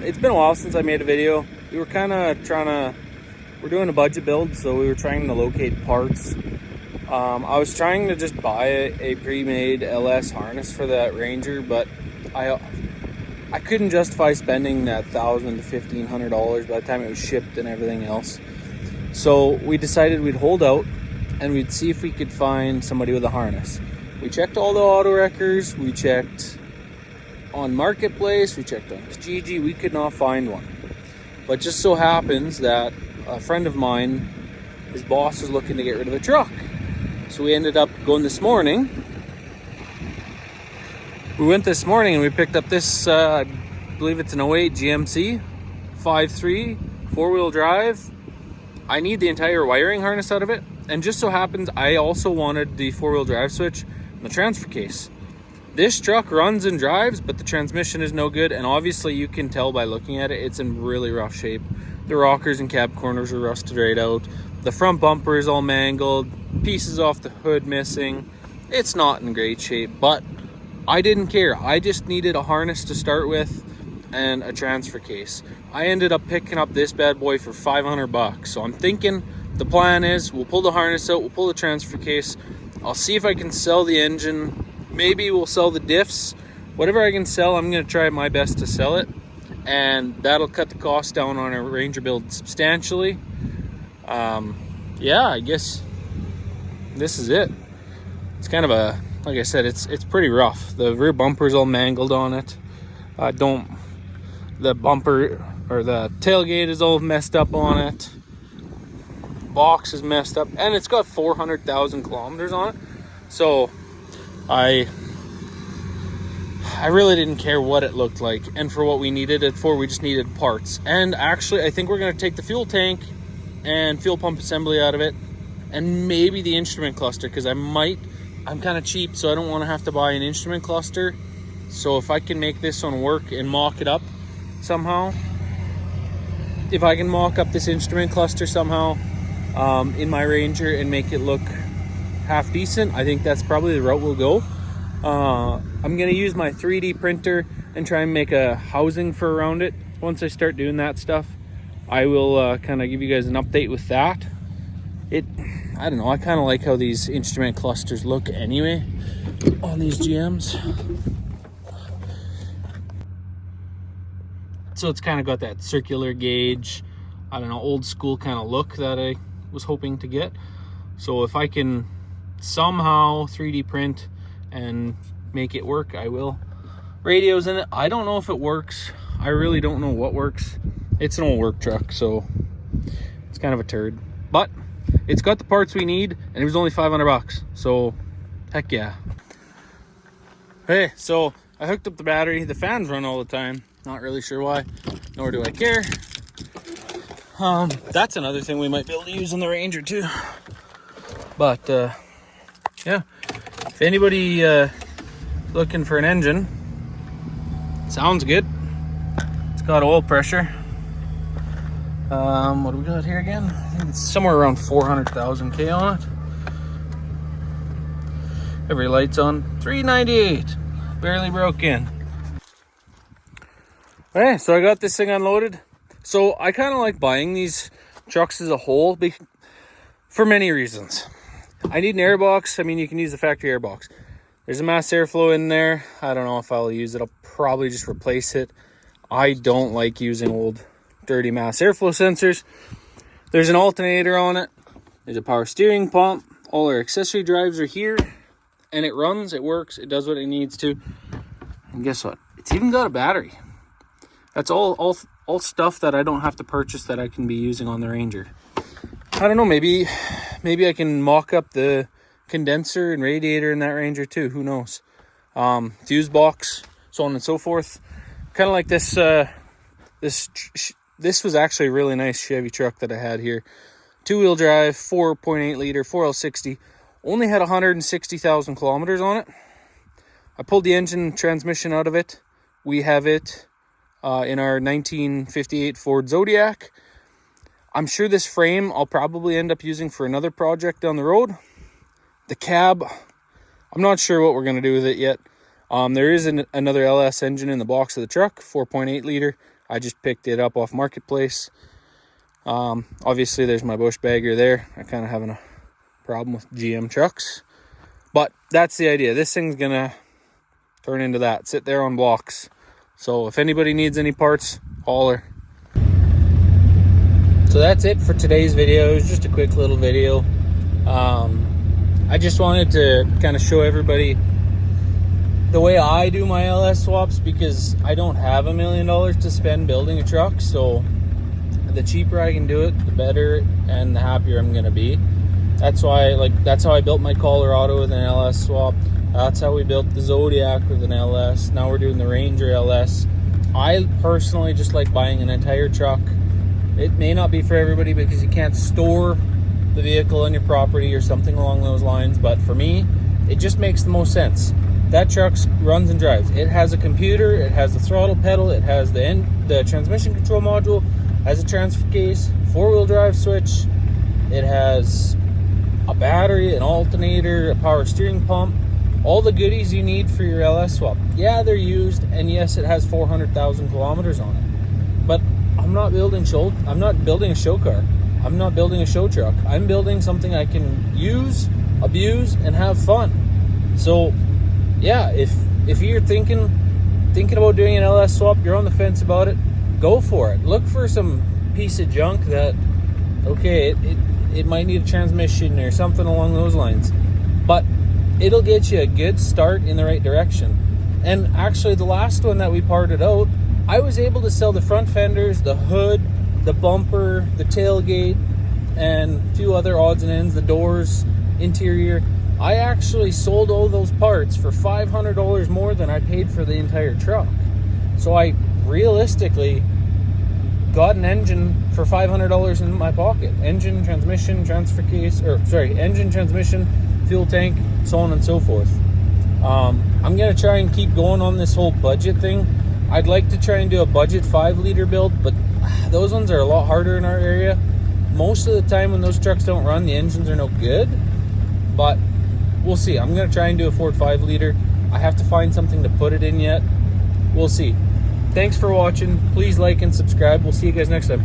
It's been a while since I made a video. We were kind of we're doing a budget build, so we were trying to locate parts. I was trying to just buy a pre-made LS harness for that Ranger, but I couldn't justify spending that $1,000 to $1,500 by the time it was shipped and everything else. So we decided we'd hold out and we'd see if we could find somebody with a harness. We checked all the auto wreckers, we checked on Marketplace, we checked on Kijiji, we could not find one. But just so happens that a friend of mine, his boss was looking to get rid of a truck. So we ended up going this morning. We went this morning and we picked up this, I believe it's an 08 GMC 5.3 4-wheel drive. I need the entire wiring harness out of it. And just so happens, I also wanted the 4-wheel drive switch and the transfer case. This truck runs and drives, but the transmission is no good. And obviously you can tell by looking at it, it's in really rough shape. The rockers and cab corners are rusted right out. The front bumper is all mangled. Pieces off the hood missing. It's not in great shape, but I didn't care. I just needed a harness to start with and a transfer case. I ended up picking up this bad boy for $500. So I'm thinking the plan is we'll pull the harness out, we'll pull the transfer case. I'll see if I can sell the engine. Maybe we'll sell the diffs. Whatever I can sell, I'm gonna try my best to sell it. And that'll cut the cost down on a Ranger build substantially. Yeah, I guess this is it. It's kind of a, like I said, it's pretty rough. The rear bumper's all mangled on it. The bumper or the tailgate is all messed up on it. Box is messed up, and it's got 400,000 kilometers on it. So I really didn't care what it looked like, and for what we needed it for, we just needed parts. And actually, I think we're gonna take the fuel tank and fuel pump assembly out of it, and maybe the instrument cluster, because I'm kind of cheap, so I don't want to have to buy an instrument cluster. So if I can make this one work and mock it up somehow, if I can mock up this instrument cluster somehow in my Ranger and make it look half decent, I think that's probably the route we'll go. I'm gonna use my 3D printer and try and make a housing for around it. Once I start doing that stuff, I will kind of give you guys an update with that. I don't know, I kind of like how these instrument clusters look anyway on these GMs. So it's kind of got that circular gauge, I don't know, old school kind of look that I was hoping to get. So if I can somehow 3D print and make it work, I will. Radios in it, I don't know if it works. I really don't know what works. It's an old work truck, so it's kind of a turd. But it's got the parts we need, and it was only $500. So heck yeah. Hey, so I hooked up the battery. The fans run all the time. Not really sure why, nor do I care. That's another thing we might be able to use in the Ranger too. But yeah, if anybody looking for an engine, sounds good. It's got oil pressure. What do we got here again? I think it's somewhere around 400,000 K on it. Every light's on. 398. Barely broke in. Okay, so I got this thing unloaded. So I kind of like buying these trucks as a whole for many reasons. I need an airbox. I mean, you can use the factory airbox. There's a mass airflow in there. I don't know if I'll use it. I'll probably just replace it. I don't like using old dirty mass airflow sensors. There's an alternator on it. There's a power steering pump. All our accessory drives are here, and it runs, it works, it does what it needs to. And guess what? It's even got a battery. That's all stuff that I don't have to purchase that I can be using on the Ranger. I don't know, maybe I can mock up the condenser and radiator in that Ranger too. Who knows? Fuse box, so on and so forth. Kind of like this. This was actually a really nice Chevy truck that I had here. 2-wheel drive, 4.8 liter, 4L60. Only had 160,000 kilometers on it. I pulled the engine transmission out of it. We have it in our 1958 Ford Zodiac. I'm sure this frame I'll probably end up using for another project down the road. The cab, I'm not sure what we're going to do with it yet. There is another LS engine in the box of the truck, 4.8 liter. I just picked it up off Marketplace. Obviously there's my bush bagger there. I kind of having a problem with GM trucks, but that's the idea. This thing's gonna turn into that, sit there on blocks. So if anybody needs any parts, holler. So that's it for today's video. It was just a quick little video. I just wanted to kind of show everybody the way I do my LS swaps, because I don't have $1 million to spend building a truck. So the cheaper I can do it, the better and the happier I'm gonna be. That's why, that's how I built my Colorado with an LS swap. That's how we built the Zodiac with an LS. Now we're doing the Ranger LS. I personally just like buying an entire truck. It may not be for everybody because you can't store the vehicle on your property or something along those lines, but for me, it just makes the most sense. That truck runs and drives. It has a computer, it has the throttle pedal, it has the transmission control module, has a transfer case, 4-wheel drive switch, it has a battery, an alternator, a power steering pump, all the goodies you need for your LS swap. Yeah, they're used, and yes, it has 400,000 kilometers on it. But I'm not building a show car. I'm not building a show truck. I'm building something I can use, abuse, and have fun. So, yeah, if you're thinking about doing an LS swap, you're on the fence about it, go for it. Look for some piece of junk that, okay, it might need a transmission or something along those lines, but it'll get you a good start in the right direction. And actually, the last one that we parted out, I was able to sell the front fenders, the hood, the bumper, the tailgate, and a few other odds and ends, the doors, interior. I actually sold all those parts for $500 more than I paid for the entire truck. So I realistically got an engine for $500 in my pocket. Engine, transmission, engine, transmission, fuel tank, so on and so forth. I'm going to try and keep going on this whole budget thing. I'd like to try and do a budget 5-liter build, but those ones are a lot harder in our area. Most of the time when those trucks don't run, the engines are no good, but we'll see. I'm going to try and do a Ford 5-liter. I have to find something to put it in yet. We'll see. Thanks for watching. Please like and subscribe. We'll see you guys next time.